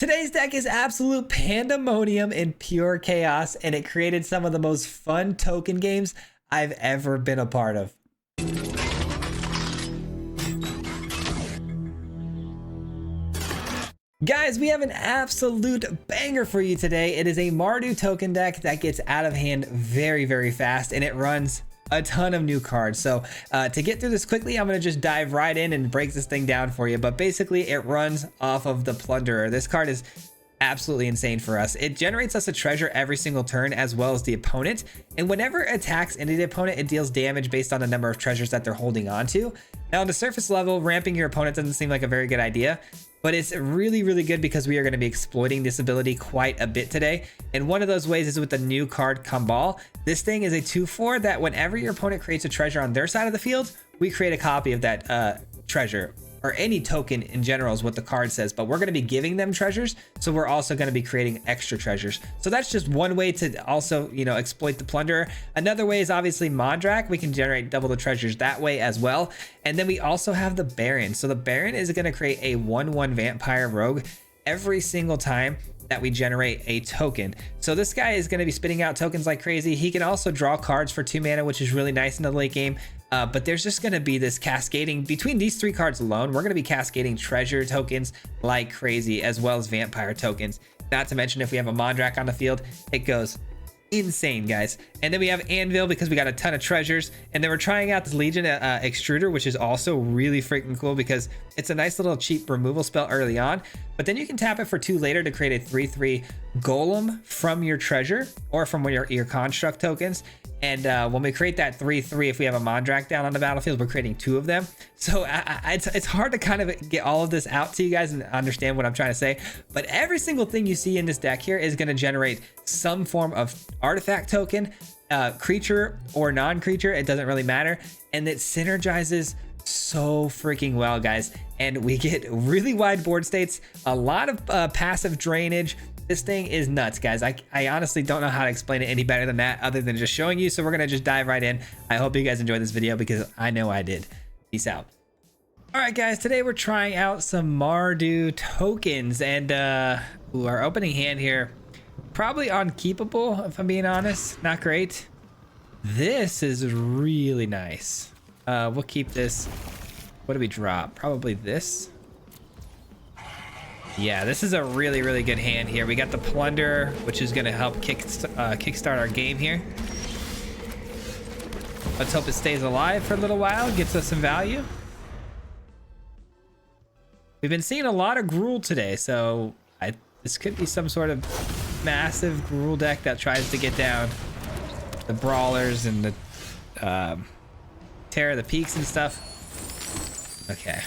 Today's deck is absolute pandemonium and pure chaos, and it created some of the most fun token games I've ever been a part of. Guys, we have an absolute banger for you today. It is a Mardu token deck that gets out of hand very, very fast, and it runs a ton of new cards. So to get through this quickly, I'm going to just dive right in and break this thing down for you. But basically, it runs off of the Plunderer. This card is absolutely insane for us. It generates us a treasure every single turn, as well as the opponent, and whenever it attacks into the opponent, it deals damage based on the number of treasures that they're holding on to. Now, on the surface level, ramping your opponent doesn't seem like a very good idea, but it's really, really good because we are going to be exploiting this ability quite a bit today. And one of those ways is with the new card Kambal. This thing is a 2/4 that whenever your opponent creates a treasure on their side of the field, we create a copy of that treasure, or any token in general is what the card says, but we're going to be giving them treasures, so we're also going to be creating extra treasures. So that's just one way to also, exploit the Plunderer. Another way is obviously Mondrak. We can generate double the treasures that way as well. And then we also have the Baron. So the Baron is going to create a 1/1 vampire rogue every single time that we generate a token. So this guy is going to be spitting out tokens like crazy. He can also draw cards for 2 mana, which is really nice in the late game. But there's just going to be this cascading between these 3 cards alone. We're going to be cascading treasure tokens like crazy, as well as vampire tokens. Not to mention, if we have a Mondrak on the field, it goes insane, guys. And then we have Anvil because we got a ton of treasures. And then we're trying out this Legion Extruder, which is also really freaking cool because it's a nice little cheap removal spell early on. But then you can tap it for 2 later to create a 3/3 Golem from your treasure or from your construct tokens. And when we create that 3/3, if we have a Mondrak down on the battlefield, we're creating 2 of them. So it's hard to kind of get all of this out to you guys and understand what I'm trying to say. But every single thing you see in this deck here is going to generate some form of artifact token, creature or non-creature. It doesn't really matter. And it synergizes so freaking well, guys. And we get really wide board states, a lot of passive drainage. This thing is nuts, guys. I honestly don't know how to explain it any better than that, other than just showing you. So we're gonna just dive right in. I hope you guys enjoyed this video because I know I did. Peace out. All right, guys, today we're trying out some Mardu tokens, and our opening hand here, probably unkeepable if I'm being honest. Not great. This is really nice. We'll keep this. What do we drop? Probably this. Yeah, this is a really, really good hand here. We got the Plunder, which is going to help kickstart our game here. Let's hope it stays alive for a little while, gets us some value. We've been seeing a lot of Gruul today, so this could be some sort of massive Gruul deck that tries to get down the Brawlers and the Terror the Peaks and stuff. Okay.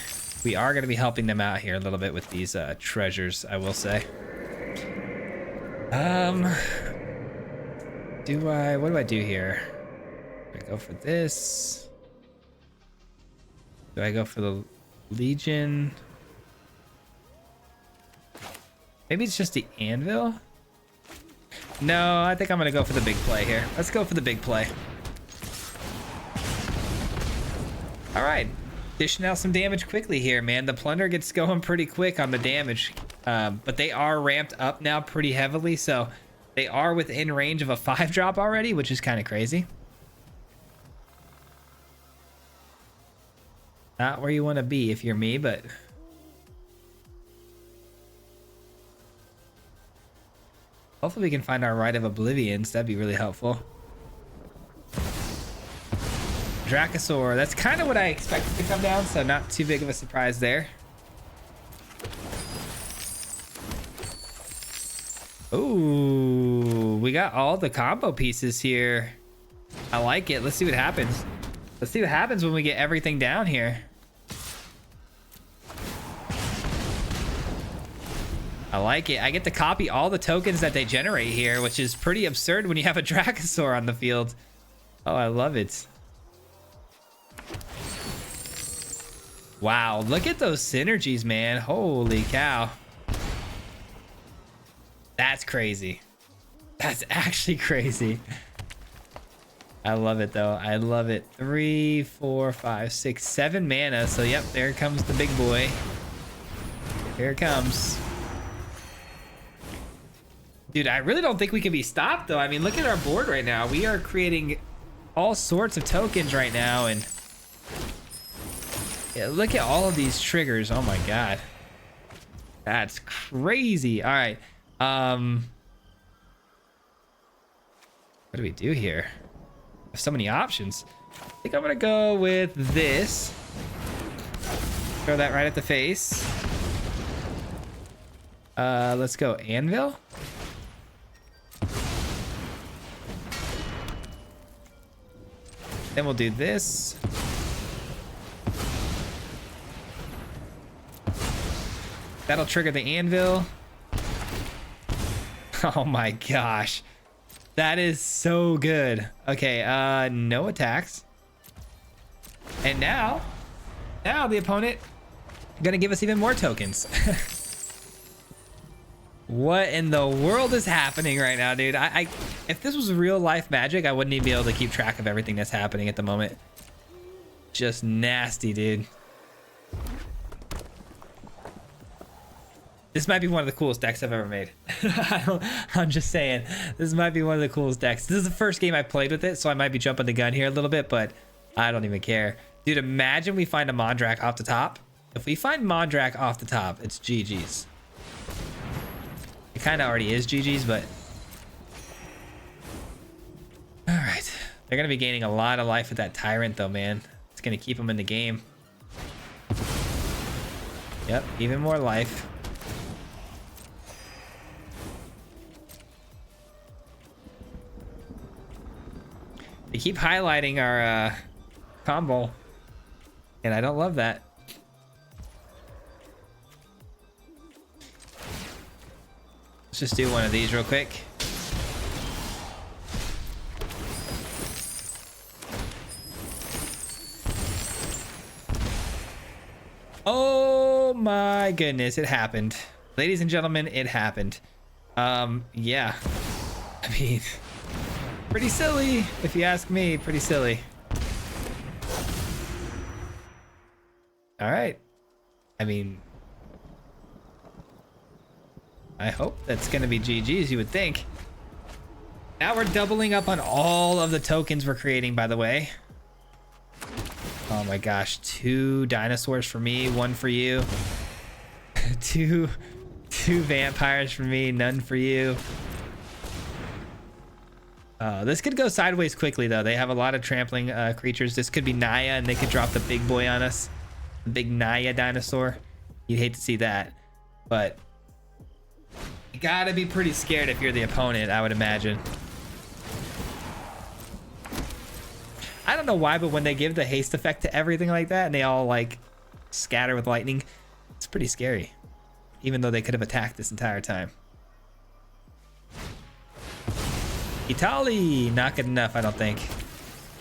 We are going to be helping them out here a little bit with these treasures, I will say. What do I do here? Do I go for this? Do I go for the Legion? Maybe it's just the Anvil? No, I think I'm going to go for the big play here. Let's go for the big play. All right. Dishing out some damage quickly here, man. The Plunder gets going pretty quick on the damage, but they are ramped up now pretty heavily, so they are within range of a 5-drop already, which is kind of crazy. Not where you want to be if you're me, but hopefully we can find our Rite of Oblivions. That'd be really helpful. Dracosaur, that's kind of what I expected to come down, so not too big of a surprise there. Ooh, we got all the combo pieces here. I like it. Let's see what happens. Let's see what happens when we get everything down here. I like it. I get to copy all the tokens that they generate here, which is pretty absurd when you have a Dracosaur on the field. Oh, I love it. Wow, look at those synergies, man. Holy cow. That's crazy. That's actually crazy. I love it, though. I love it. 3, 4, 5, 6, 7 mana. So, yep, there comes the big boy. Here it comes. Dude, I really don't think we can be stopped though. I mean, look at our board right now. We are creating all sorts of tokens right now, and yeah, look at all of these triggers. Oh my god. That's crazy. All right. What do we do here? We have so many options. I think I'm gonna go with this. Throw that right at the face. Let's go Anvil. Then we'll do this. That'll trigger the Anvil. Oh my gosh. That is so good. Okay, no attacks. And now the opponent gonna give us even more tokens. What in the world is happening right now, dude? If this was real life Magic, I wouldn't even be able to keep track of everything that's happening at the moment. Just nasty, dude. This might be one of the coolest decks I've ever made. I'm just saying, this might be one of the coolest decks. This is the first game I played with it, so I might be jumping the gun here a little bit, but I don't even care. Dude, imagine we find a Mondrak off the top. If we find Mondrak off the top, it's GG's. It kind of already is GG's, but... Alright. They're going to be gaining a lot of life with that Tyrant, though, man. It's going to keep them in the game. Yep, even more life. They keep highlighting our combo, and I don't love that. Let's just do one of these real quick. Oh my goodness, it happened. Ladies and gentlemen, it happened. Yeah. I mean, pretty silly, if you ask me, pretty silly. All right. I mean, I hope that's going to be GG's, you would think. Now we're doubling up on all of the tokens we're creating, by the way. Oh my gosh, 2 dinosaurs for me, 1 for you. two vampires for me, none for you. This could go sideways quickly, though. They have a lot of trampling creatures. This could be Naya, and they could drop the big boy on us. The big Naya dinosaur. You'd hate to see that, but you gotta be pretty scared if you're the opponent, I would imagine. I don't know why, but when they give the haste effect to everything like that and they all like scatter with lightning, it's pretty scary. Even though they could have attacked this entire time. Italy, not good enough, I don't think.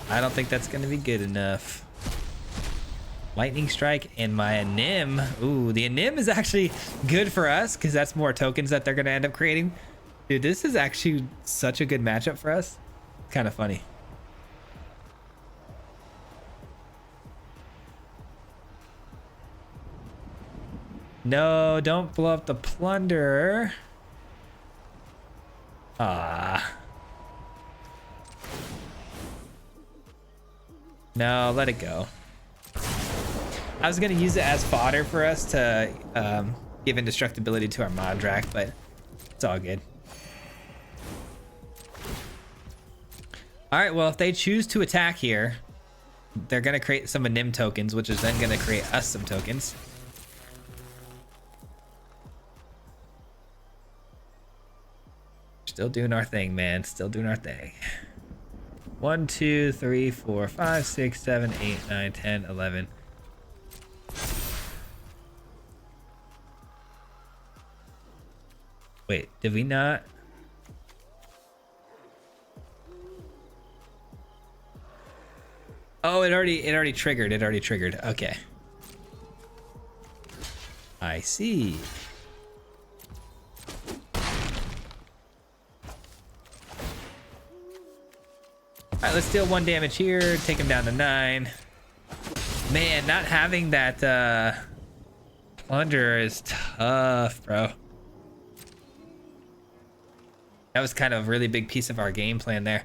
I don't think that's gonna be good enough. Lightning Strike and my Anim. Ooh, the Anim is actually good for us because that's more tokens that they're going to end up creating. Dude, this is actually such a good matchup for us. Kind of funny. No, don't blow up the Plunderer. Ah. No, let it go. I was going to use it as fodder for us to give indestructibility to our Mondrak, but it's all good. All right, well, if they choose to attack here, they're going to create some Anim tokens, which is then going to create us some tokens. Still doing our thing, man. Still doing our thing. 1, 2, 3, 4, 5, 6, 7, 8, 9, 10, 11. Wait, did we not? Oh, it already triggered. It already triggered. Okay. I see. All right, let's deal 1 damage here. Take him down to 9. Man, not having that Plunder is tough, bro. That was kind of a really big piece of our game plan there.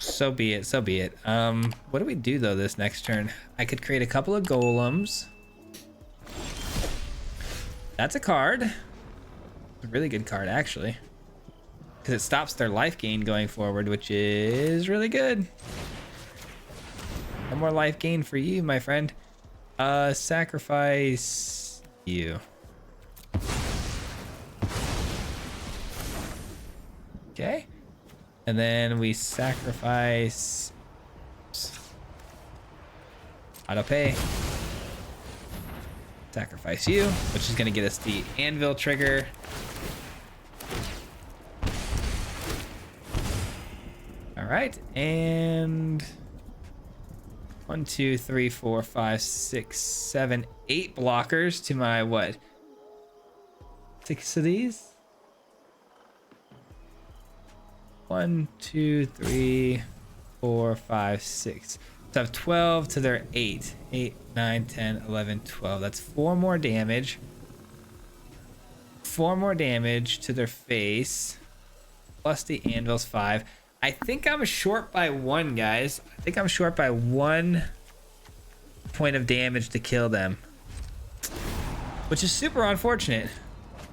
So be it, so be it. What do we do though this next turn? I could create a couple of golems. That's a card. A really good card actually, because it stops their life gain going forward, which is really good. No more life gain for you, my friend. Sacrifice you. Okay. And then we sacrifice auto pay. Sacrifice you, which is going to get us the anvil trigger. All right, and 1, 2, 3, 4, 5, 6, 7, 8 blockers to my what? 6 of these? 1, 2, 3, 4, 5, 6. So I have 12 to their 8. 8, 9, 10, 11, 12. That's 4 more damage. 4 more damage to their face. Plus the anvil's 5. I think I'm short by 1, guys. I think I'm short by 1 point of damage to kill them, which is super unfortunate.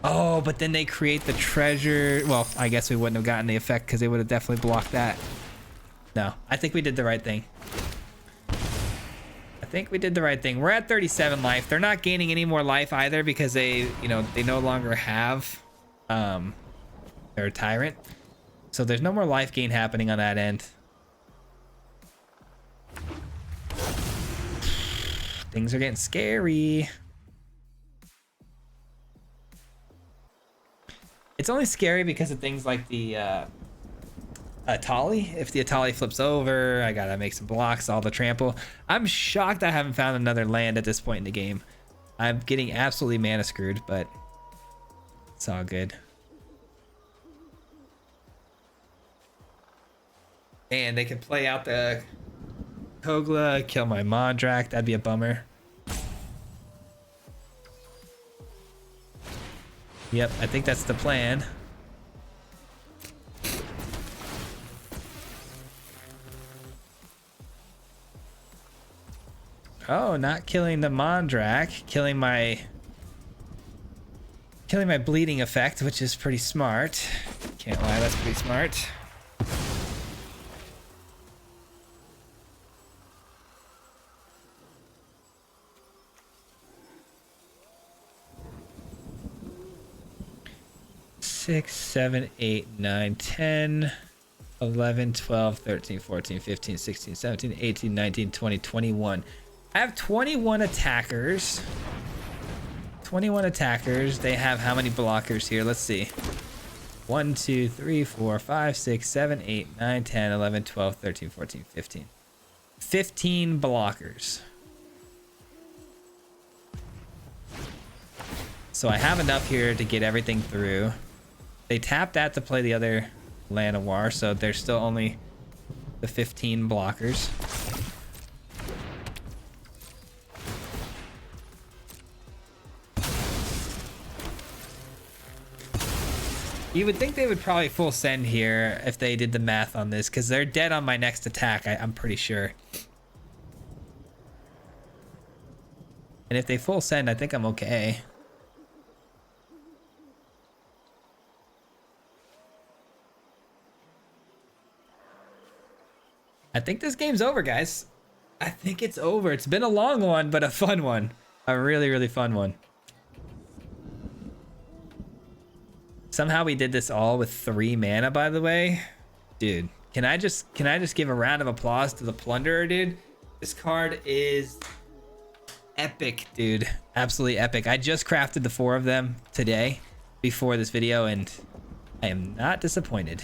Oh, but then they create the treasure. Well, I guess we wouldn't have gotten the effect because they would have definitely blocked that. No, I think we did the right thing. I think we did the right thing. We're at 37 life. They're not gaining any more life either because they, you know, they no longer have their tyrant. So there's no more life gain happening on that end. Things are getting scary. It's only scary because of things like the Atali. If the Atali flips over, I gotta make some blocks, all the trample. I'm shocked I haven't found another land at this point in the game. I'm getting absolutely mana screwed, but it's all good. And they could play out the Kogla, kill my Mondrak. That'd be a bummer. Yep, I think that's the plan. Oh, not killing the Mondrak, killing my bleeding effect, which is pretty smart. Can't lie, that's pretty smart. Six, 7, 8, 9, 10, 11, 12, 13, 14, 15, 16, 17, 18, 19, 20, 21. I have 21 attackers. 21 attackers. They have how many blockers here? Let's see. 1, 2, 3, 4, 5, 6, 7, 8, 9, 10, 11, 12, 13, 14, 15. 15 blockers. So I have enough here to get everything through. They tapped that to play the other Llanowar, so there's still only the 15 blockers. You would think they would probably full send here if they did the math on this, because they're dead on my next attack, I'm pretty sure. And if they full send, I think I'm okay. I think this game's over, guys. I think it's over. It's been a long one, but a fun one. A really, really fun one. Somehow we did this all with 3 mana, by the way. Dude, can I just give a round of applause to the Plunderer, dude? This card is epic, dude. Absolutely epic. I just crafted the 4 of them today before this video, and I am not disappointed.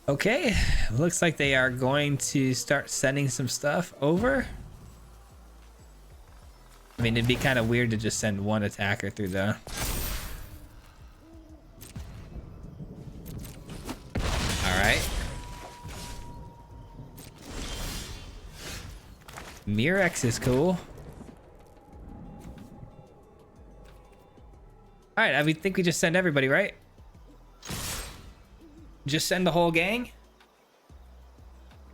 Okay, looks like they are going to start sending some stuff over. I mean, it'd be kind of weird to just send 1 attacker through the... Alright. Mirex is cool. All right, I think we just send everybody, right? Just send the whole gang.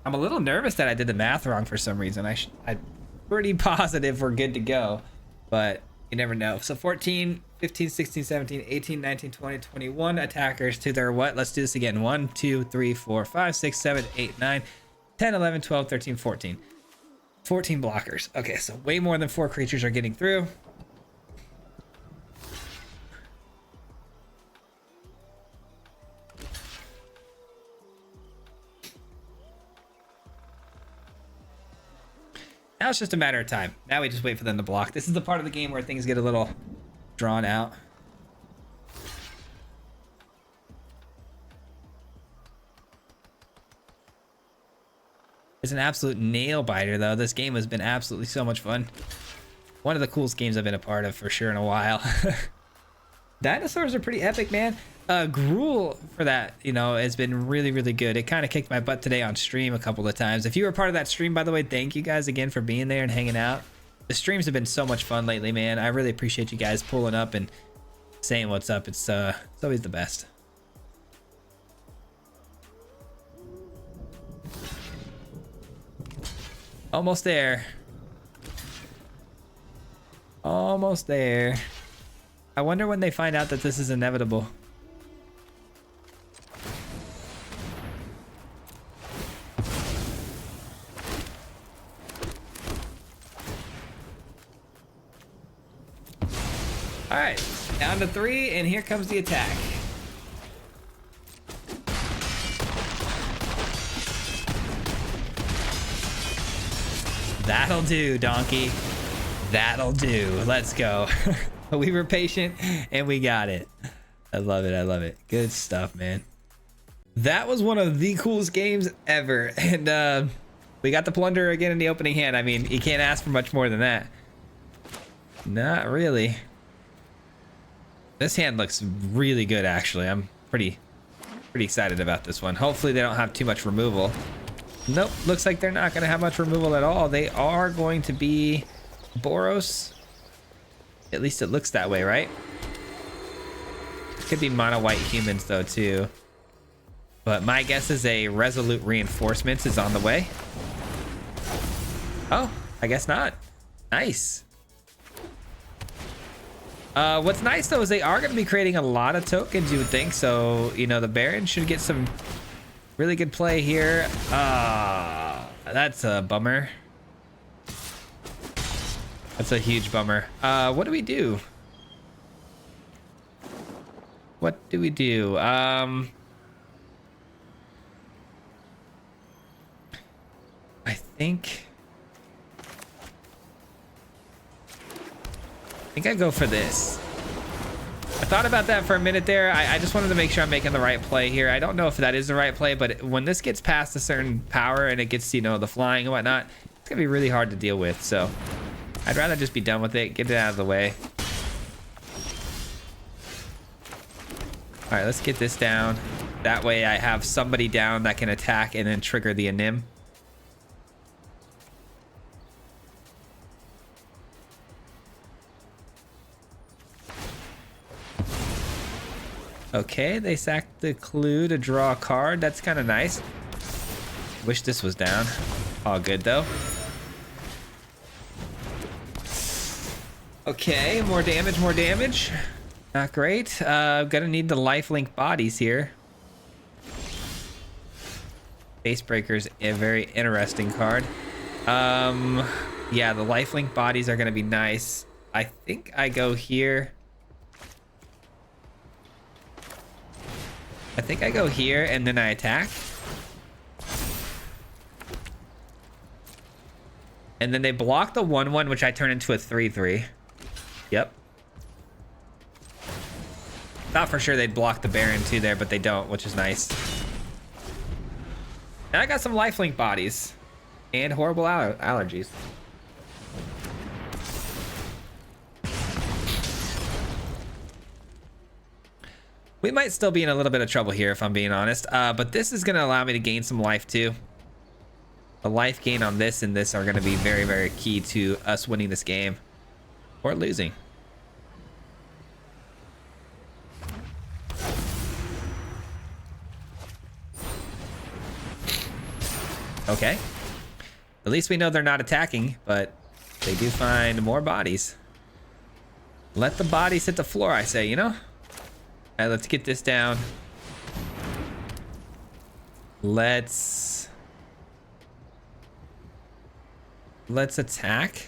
I'm a little nervous that I did the math wrong for some reason. I'm pretty positive we're good to go, but you never know. So 14, 15, 16, 17, 18, 19, 20, 21 attackers to their what? Let's do this again. 1, 2, 3, 4, 5, 6, 7, 8, 9, 10, 11, 12, 13, 14. 14 blockers. Okay, so way more than 4 creatures are getting through. Now it's just a matter of time. Now we just wait for them to block. This is the part of the game where things get a little drawn out. It's an absolute nail biter though. This game has been absolutely so much fun. One of the coolest games I've been a part of for sure in a while. Dinosaurs are pretty epic, man. Gruul for that, you know, has been really, really good. It kind of kicked my butt today on stream a couple of times. If you were part of that stream, by the way, thank you guys again for being there and hanging out. The streams have been so much fun lately, man. I really appreciate you guys pulling up and saying what's up. It's always the best. Almost there. Almost there. I wonder when they find out that this is inevitable. All right, down to 3, and here comes the attack. That'll do, donkey. That'll do. Let's go. We were patient and we got it. I love it. I love it. Good stuff, man. That was one of the coolest games ever. And we got the plunder again in the opening hand. I mean, you can't ask for much more than that. Not really. This hand looks really good, actually. I'm pretty excited about this one. Hopefully they don't have too much removal. Nope, looks like they're not going to have much removal at all. They are going to be Boros. At least it looks that way, right? Could be mono white humans though too. But my guess is a Resolute Reinforcements is on the way. Oh, I guess not. Nice. What's nice though is they are going to be creating a lot of tokens, you would think. So, you know, the Baron should get some really good play here. That's a bummer. That's a huge bummer. What do we do? What do we do? I think I go for this. I thought about that for a minute there. I just wanted to make sure I'm making the right play here. I don't know if that is the right play, but when this gets past a certain power and it gets, you know, the flying and whatnot, it's gonna be really hard to deal with. So I'd rather just be done with it, get it out of the way. All right, let's get this down. That way I have somebody down that can attack and then trigger the Anim. Okay, they sacked the clue to draw a card. That's kind of nice. Wish this was down. All good though. Okay, more damage, more damage. Not great. Gonna need the lifelink bodies here. Facebreaker's a very interesting card. Yeah, the lifelink bodies are gonna be nice. I think I go here. I think I go here and then I attack. And then they block the 1/1, which I turn into a 3/3. Yep. Thought for sure they'd block the Baron too there, but they don't, which is nice. And I got some lifelink bodies and horrible allergies. We might still be in a little bit of trouble here, if I'm being honest. But this is going to allow me to gain some life too. The life gain on this and this are going to be very, very key to us winning this game or losing. Okay. At least we know they're not attacking, but they do find more bodies. Let the bodies hit the floor, I say, you know? All right, let's get this down. Let's attack.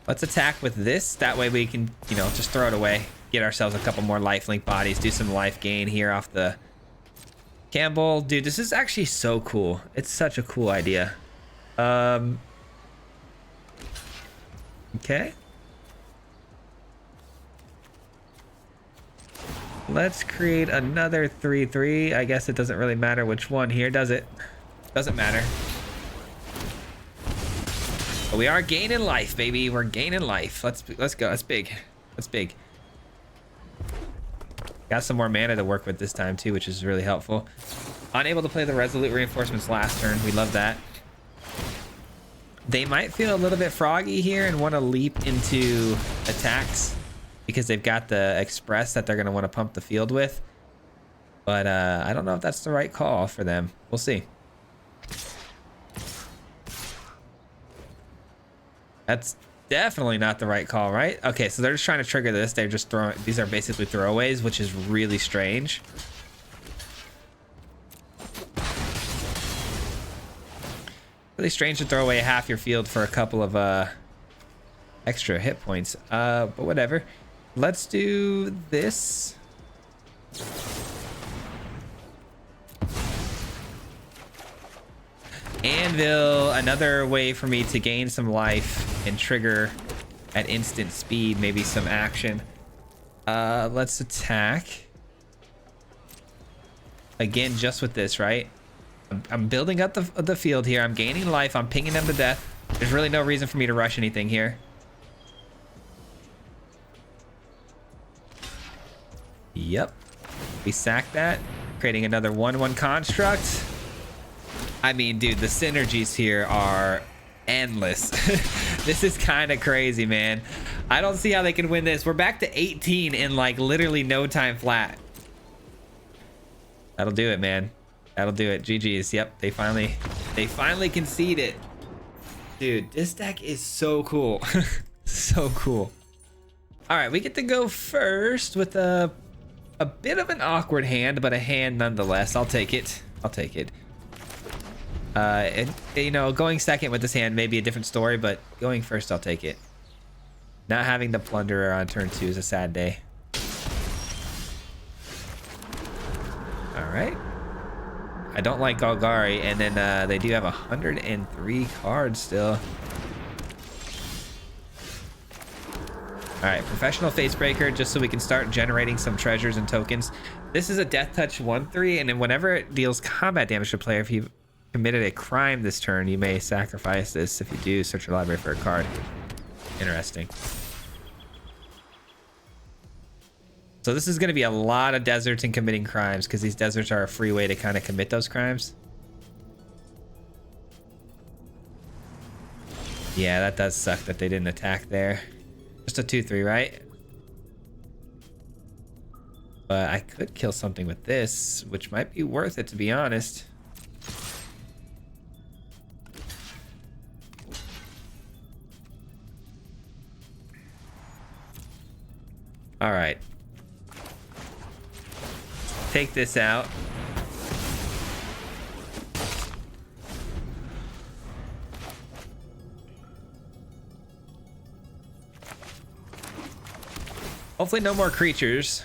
Let's attack with this. That way we can, you know, just throw it away. Get ourselves a couple more lifelink bodies. Do some life gain here off the Campbell. Dude, this is actually so cool. It's such a cool idea. Okay. Let's create another 3/3. I guess it doesn't really matter which one here, does it? Doesn't matter. But we are gaining life, baby. We're gaining life. Let's go. That's big. That's big. Got some more mana to work with this time too, which is really helpful. Unable to play the Resolute Reinforcements last turn. We love that. They might feel a little bit froggy here and want to leap into attacks because they've got the Express that they're going to want to pump the field with. But I don't know if that's the right call for them. We'll see. That's definitely not the right call, right? Okay, so they're just trying to trigger this. They're just throwing... These are basically throwaways, which is really strange. Really strange to throw away half your field for a couple of extra hit points. But whatever. Let's do this. Anvil, another way for me to gain some life and trigger at instant speed, maybe some action. Let's attack. Again, just with this, right? I'm building up the field here. I'm gaining life. I'm pinging them to death. There's really no reason for me to rush anything here. Yep. We sack that. Creating another 1/1 construct. I mean, dude, the synergies here are endless. This is kind of crazy, man. I don't see how they can win this. We're back to 18 in like literally no time flat. That'll do it, man. That'll do it. GG's. Yep, they finally concede it. Dude, this deck is so cool. So cool. All right, we get to go first with a bit of an awkward hand, but a hand nonetheless. I'll take it. I'll take it. And, you know, going second with this hand may be a different story, but going first, I'll take it. Not having the Plunderer on turn 2 is a sad day. All right. I don't like Golgari, and then they do have 103 cards still. All right, Professional Facebreaker, just so we can start generating some treasures and tokens. This is a Death Touch 1/3, and then whenever it deals combat damage to a player, if you committed a crime this turn, you may sacrifice this. If you do, search your library for a card. Interesting. So this is going to be a lot of deserts and committing crimes, because these deserts are a free way to kind of commit those crimes. Yeah, that does suck that they didn't attack there. Just a 2/3, right? But I could kill something with this, which might be worth it, to be honest. All right. Take this out. Hopefully no more creatures.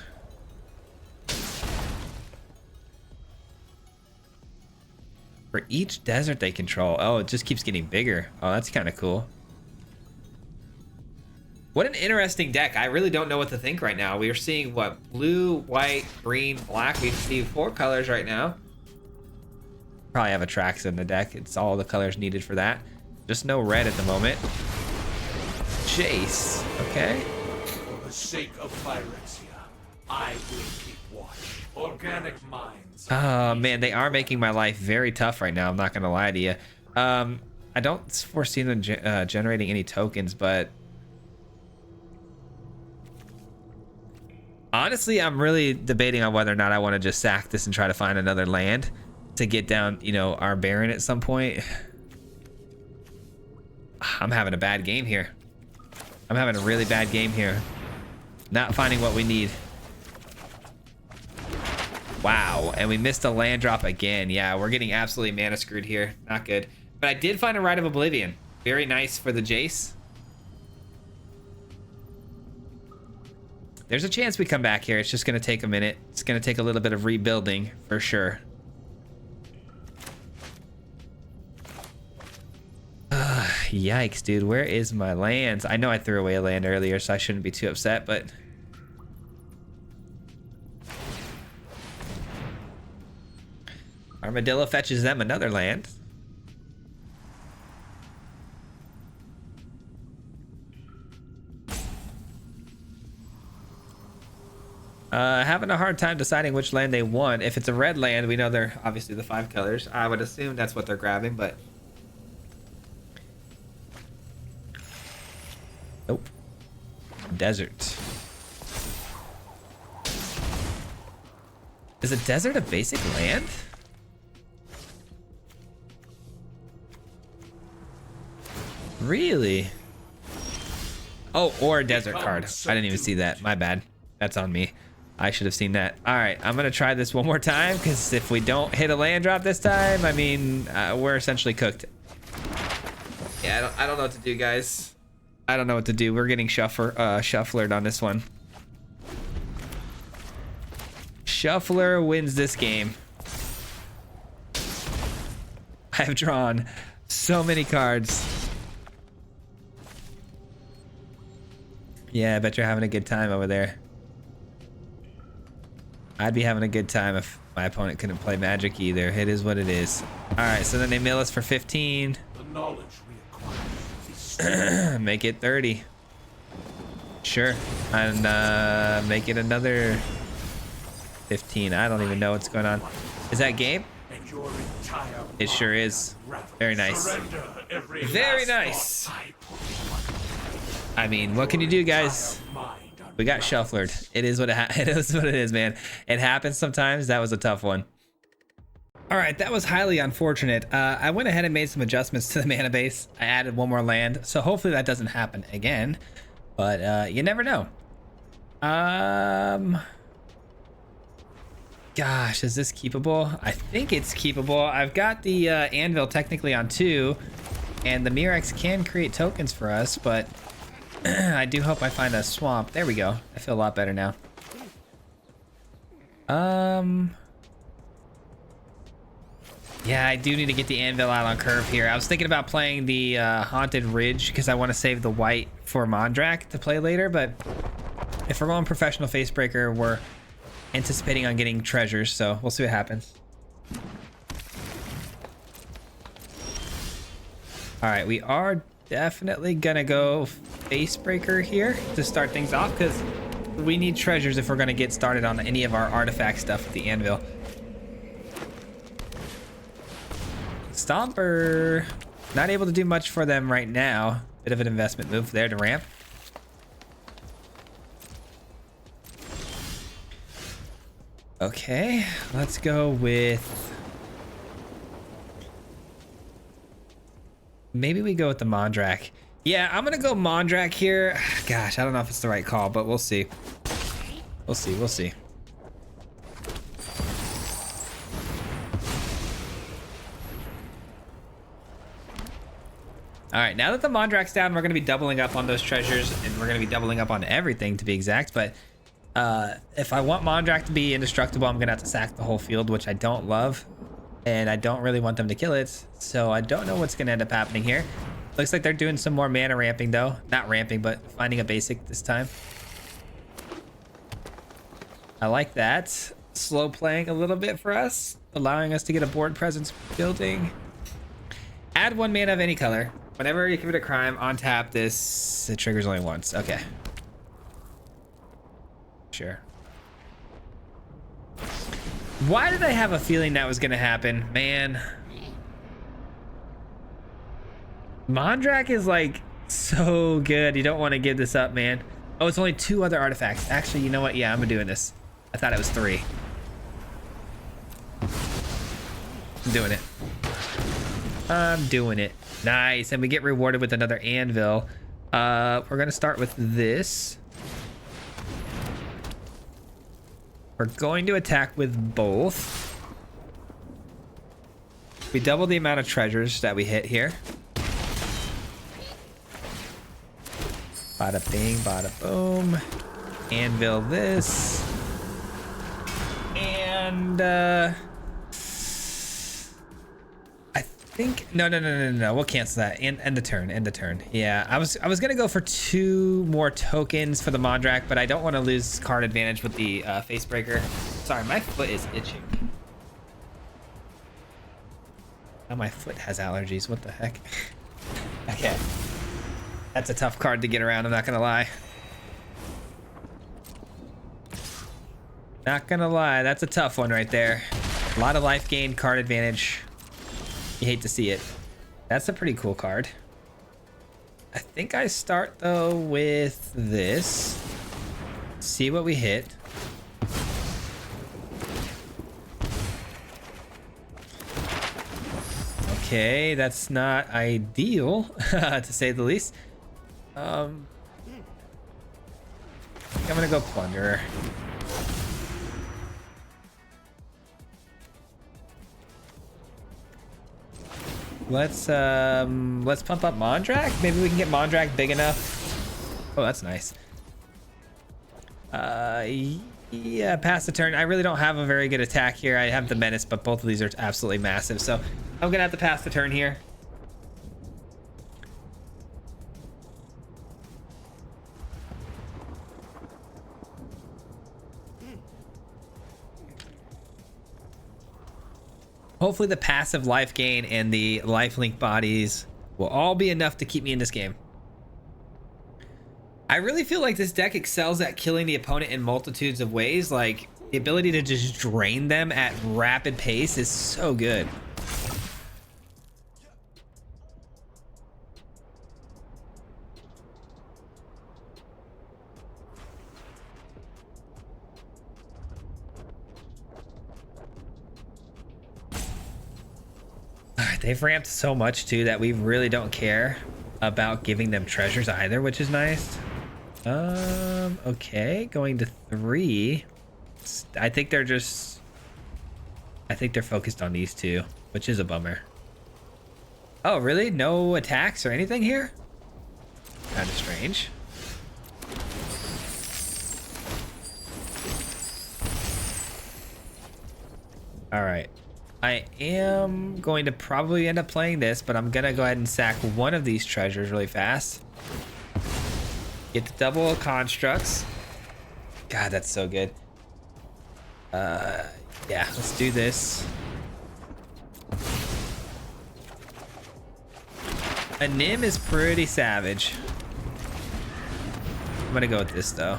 For each desert they control. Oh, it just keeps getting bigger. Oh, that's kind of cool. What an interesting deck. I really don't know what to think right now. We are seeing, what, blue, white, green, black. We see 4 colors right now. Probably have Atraxa in the deck. It's all the colors needed for that. Just no red at the moment. Jace. Okay. For the sake of Phyrexia, I will keep watch. Organic minds. Oh, man, they are making my life very tough right now. I'm not going to lie to you. I don't foresee them generating any tokens, but... honestly, I'm really debating on whether or not I want to just sack this and try to find another land. to get down, you know, our Baron at some point. I'm having a bad game here. I'm having a really bad game here. Not finding what we need. Wow, and we missed a land drop again. Yeah, we're getting absolutely mana screwed here. Not good. But I did find a Rite of Oblivion. Very nice for the Jace. There's a chance we come back here. It's just going to take a minute. It's going to take a little bit of rebuilding for sure. Yikes, dude. Where is my lands? I know I threw away a land earlier, so I shouldn't be too upset, but... Armadillo fetches them another land. Having a hard time deciding which land they want. If it's a red land, we know they're obviously the 5 colors. I would assume that's what they're grabbing, but... Nope. Desert. Is a desert a basic land? Really? Oh, or a desert card. I didn't even see that. My bad. That's on me. I should have seen that. All right, I'm gonna try this one more time because if we don't hit a land drop this time, I mean, we're essentially cooked. Yeah, I don't know what to do, guys. I don't know what to do. We're getting shufflered on this one. Shuffler wins this game. I have drawn so many cards. Yeah, I bet you're having a good time over there. I'd be having a good time if my opponent couldn't play Magic either. It is what it is. All right, so then they mill us for 15. The knowledge we acquire. Make it 30. Sure. And make it another 15. I don't even know what's going on. Is that game? And your entire It sure is. Very nice. Very nice. I mean, what can you do, guys? We got shuffled. It is what it is what it is, man. It happens sometimes. That was a tough one. All right, that was highly unfortunate. I went ahead and made some adjustments to the mana base. I added one more land, so hopefully that doesn't happen again. But you never know. Gosh, is this keepable? I think it's keepable. I've got the anvil technically on 2, and the Mirex can create tokens for us, but I do hope I find a swamp. There we go. I feel a lot better now. Yeah, I do need to get the anvil out on curve here. I was thinking about playing the Haunted Ridge because I want to save the white for Mondrak to play later, but if we're going professional Facebreaker, we're anticipating on getting treasures, so we'll see what happens. All right, we are definitely gonna go Facebreaker here to start things off because we need treasures if we're gonna get started on any of our artifact stuff with the anvil. Stomper, not able to do much for them right now. Bit of an investment move there to ramp. Okay, let's go with... Maybe we go with the Mondrak. Yeah, I'm gonna go Mondrak here. Gosh, I don't know if it's the right call, but we'll see. We'll see, we'll see. All right, now that the Mondrak's down, we're gonna be doubling up on those treasures, and we're gonna be doubling up on everything to be exact, but if I want Mondrak to be indestructible, I'm gonna have to sack the whole field, which I don't love. And I don't really want them to kill it, so I don't know what's gonna end up happening here. Looks like they're doing some more mana ramping though. Not ramping, but finding a basic this time. I like that. Slow playing a little bit for us, allowing us to get a board presence building. Add 1 mana of any color. Whenever you commit a crime, untap this. It triggers only once. Okay. Sure. Why did I have a feeling that was gonna happen, man? Mondrak is like so good. You don't want to give this up, man. Oh, it's only 2 other artifacts. Actually, you know what? Yeah, I'm doing this. I thought it was 3. I'm doing it. I'm doing it. Nice. And we get rewarded with another anvil. We're going to start with this. We're going to attack with both. We double the amount of treasures that we hit here. Bada bing, bada boom. Anvil this. And I think no. We'll cancel that. End the turn. Yeah, I was gonna go for 2 more tokens for the Mondrak, but I don't want to lose card advantage with the face breaker. Sorry, my foot is itching. Now my foot has allergies. What the heck? Okay. That's a tough card to get around, I'm not gonna lie. Not gonna lie, that's a tough one right there. A lot of life gain, card advantage. You hate to see it. That's a pretty cool card. I think I start though with this. See what we hit. Okay, that's not ideal, to say the least. I think I'm gonna go Plunderer. Let's pump up Mondrak. Maybe we can get Mondrak big enough. Oh, that's nice. Yeah, pass the turn. I really don't have a very good attack here. I have the Menace, but both of these are absolutely massive. So I'm gonna have to pass the turn here. Hopefully the passive life gain and the lifelink bodies will all be enough to keep me in this game. I really feel like this deck excels at killing the opponent in multitudes of ways. Like, the ability to just drain them at rapid pace is so good. They've ramped so much too that we really don't care about giving them treasures either, which is nice. Okay, going to 3. I think they're focused on these 2, which is a bummer. Oh, really? No attacks or anything here? Kind of strange. All right. I am going to probably end up playing this, but I'm gonna go ahead and sack one of these treasures really fast. Get the double constructs. God, that's so good. Yeah, let's do this. A Nim is pretty savage. I'm gonna go with this though.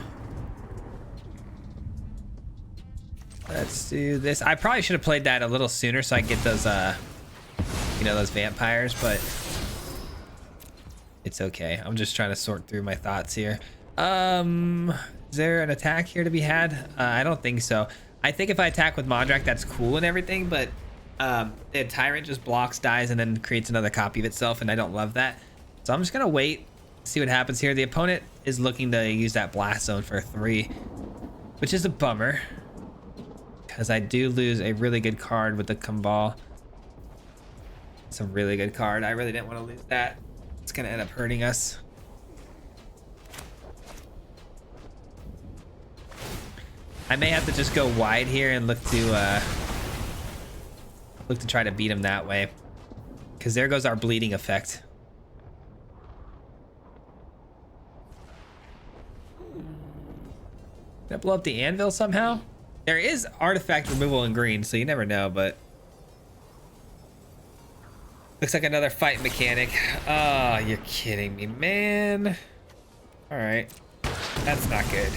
Let's do this. I probably should have played that a little sooner so I get those, you know, those vampires, but it's okay. I'm just trying to sort through my thoughts here. Is there an attack here to be had? I don't think so. I think if I attack with Mondrak, that's cool and everything, but the Tyrant just blocks, dies, and then creates another copy of itself, and I don't love that. So I'm just gonna wait, see what happens here. The opponent is looking to use that Blast Zone for 3, which is a bummer, because I do lose a really good card with the Kumbal. It's a really good card. I really didn't want to lose that. It's gonna end up hurting us. I may have to just go wide here and look to try to beat him that way, because there goes our bleeding effect. Can I blow up the anvil somehow? There is artifact removal in green, so you never know, but looks like another fight mechanic. Oh, you're kidding me, man. All right, that's not good.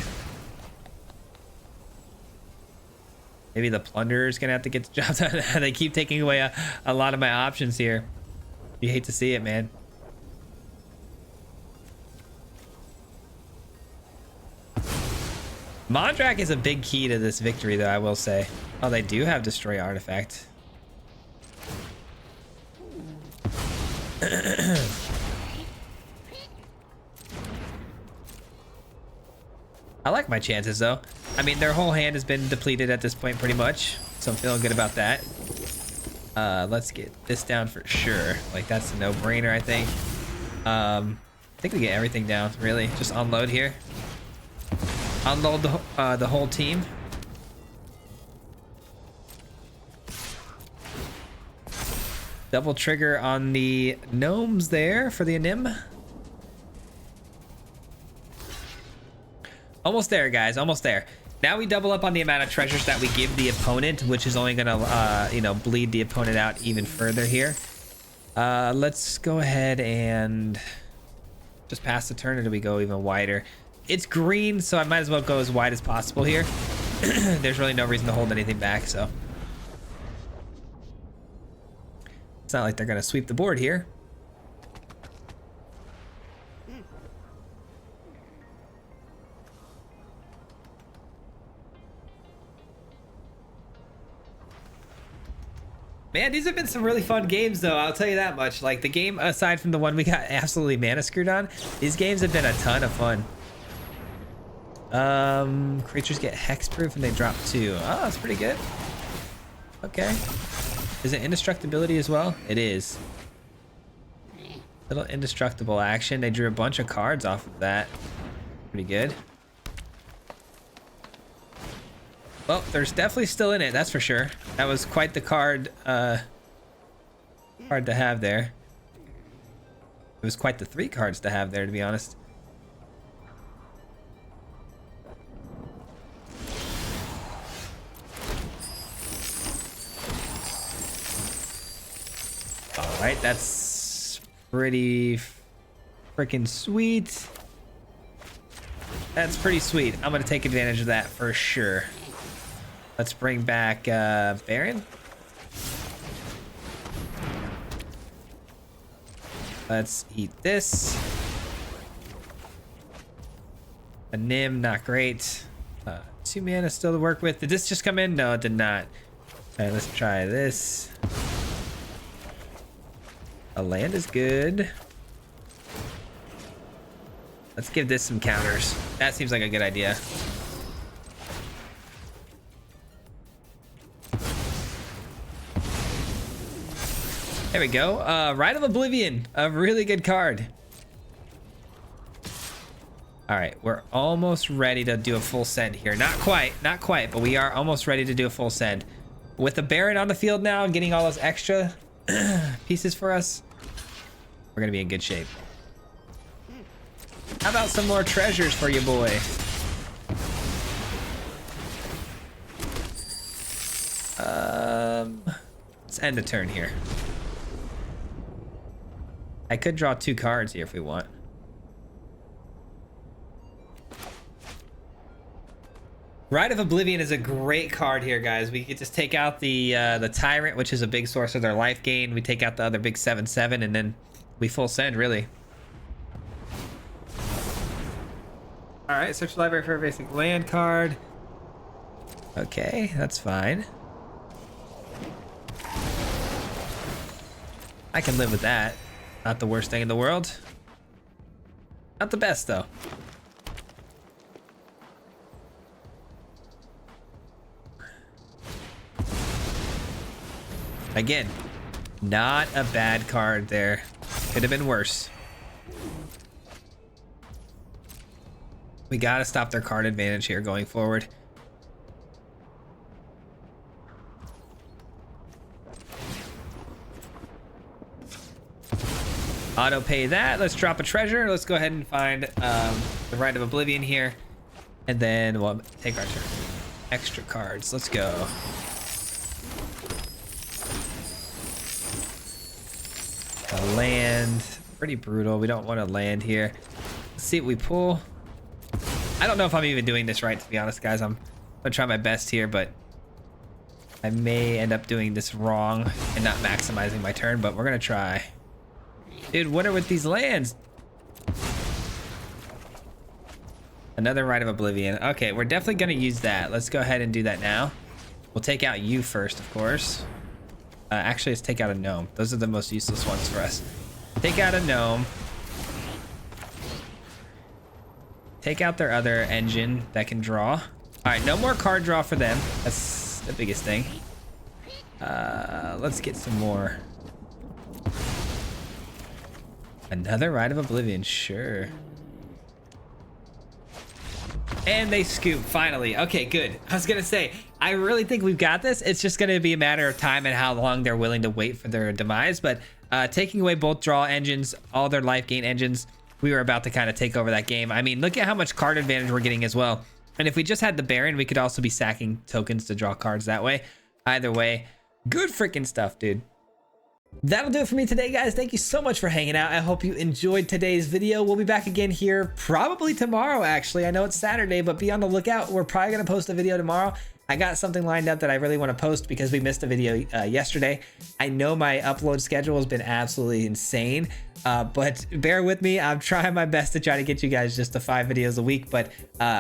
Maybe the Plunderer is gonna have to get the job done. They keep taking away a lot of my options here. You hate to see it, man. Mondrak is a big key to this victory, though, I will say. Oh, they do have Destroy Artifact. I like my chances though. I mean, their whole hand has been depleted at this point pretty much, so I'm feeling good about that. Let's get this down for sure. Like, that's a no-brainer, I think. I think we get everything down, really. Just unload here. Unload the whole team. Double trigger on the gnomes there for the anim. Almost there, guys. Almost there. Now we double up on the amount of treasures that we give the opponent, which is only gonna, you know, bleed the opponent out even further here. Let's go ahead and just pass the turn, or do we go even wider? It's green, so I might as well go as wide as possible here. There's really no reason to hold anything back, so. It's not like they're gonna sweep the board here. Man, these have been some really fun games, though. I'll tell you that much. Like, the game, aside from the one we got absolutely mana screwed on, these games have been a ton of fun. Creatures get hexproof and they drop 2. Oh, that's pretty good. Okay. Is it indestructibility as well? It is. Little indestructible action. They drew a bunch of cards off of that. Pretty good. Well, there's definitely still in it, that's for sure. That was quite the card, card to have there. It was quite the 3 cards to have there, to be honest. All right, that's pretty freaking sweet. That's pretty sweet. I'm gonna take advantage of that for sure. Let's bring back Baron. Let's eat this. A Nim, not great. 2 mana still to work with. Did this just come in? No, it did not. All right, let's try this. A land is good. Let's give this some counters. That seems like a good idea. There we go. Rite of Oblivion, a really good card. All right, we're almost ready to do a full send here. Not quite, but we are almost ready to do a full send. With the Baron on the field now, getting all those extra pieces for us, we're gonna be in good shape. How about some more treasures for you, boy? Let's end the turn here. I could draw 2 cards here if we want. Rite of Oblivion is a great card here, guys. We could just take out the Tyrant, which is a big source of their life gain. We take out the other big 7/7, and then we full send, really. All right, search the library for a basic land card. Okay, that's fine. I can live with that. Not the worst thing in the world. Not the best, though. Again, not a bad card there. Could have been worse. We gotta stop their card advantage here going forward. Auto pay that. Let's drop a treasure. Let's go ahead and find the Rite of Oblivion here, and then we'll take our turn. Extra cards. Let's go. A land. Pretty brutal. We don't want to land here. Let's see what we pull. I don't know if I'm even doing this right, to be honest, guys. I'm gonna try my best here, but I may end up doing this wrong and not maximizing my turn, but we're gonna try. Dude, what are with these lands? Another Rite of Oblivion. Okay, we're definitely gonna use that. Let's go ahead and do that now. We'll take out you first, of course. Actually, let's take out a gnome. Those are the most useless ones for us. Take out a gnome. Take out their other engine that can draw. All right, no more card draw for them. That's the biggest thing. Let's get some more. Another Rite of Oblivion, sure. And they scoop, finally. Okay, good. I was gonna say, I really think we've got this. It's just gonna be a matter of time and how long they're willing to wait for their demise. But taking away both draw engines, all their life gain engines, we were about to kind of take over that game. I mean, look at how much card advantage we're getting as well. And if we just had the Baron, we could also be sacking tokens to draw cards that way. Either way, good freaking stuff, dude. That'll do it for me today, guys. Thank you so much for hanging out. I hope you enjoyed today's video. We'll be back again here probably tomorrow, actually. I know it's Saturday, but be on the lookout. We're probably going to post a video tomorrow. I got something lined up that I really want to post because we missed a video yesterday. I know my upload schedule has been absolutely insane, but bear with me. I'm trying my best to try to get you guys just to 5 videos a week, but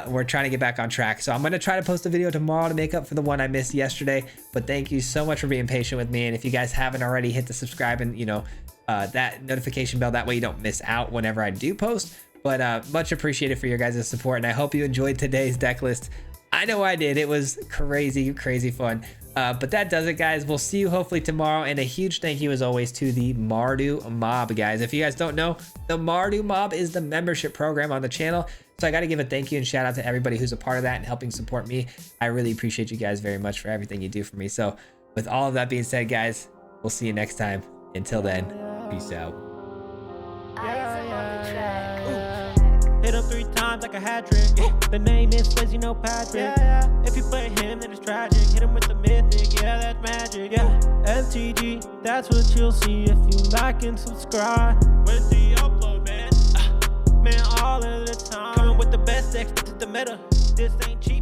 we're trying to get back on track. So I'm going to try to post a video tomorrow to make up for the one I missed yesterday. But thank you so much for being patient with me. And if you guys haven't already, hit the subscribe and, you know, that notification bell. That way you don't miss out whenever I do post. But much appreciated for your guys' support. And I hope you enjoyed today's deck list. I know I did. It was crazy, crazy fun. But that does it, guys. We'll see you hopefully tomorrow. And a huge thank you, as always, to the Mardu Mob, guys. If you guys don't know, the Mardu Mob is the membership program on the channel. So I got to give a thank you and shout out to everybody who's a part of that and helping support me. I really appreciate you guys very much for everything you do for me. So with all of that being said, guys, we'll see you next time. Until then, peace out. Hit him 3 times like a hat trick. The name is Swayze, no Patrick. If you play him, then it's tragic. Hit him with the mythic, yeah, that's magic. MTG, that's what you'll see if you like and subscribe. With the upload, man, man, all of the time. Coming with the best decks, this is the meta. This ain't cheap.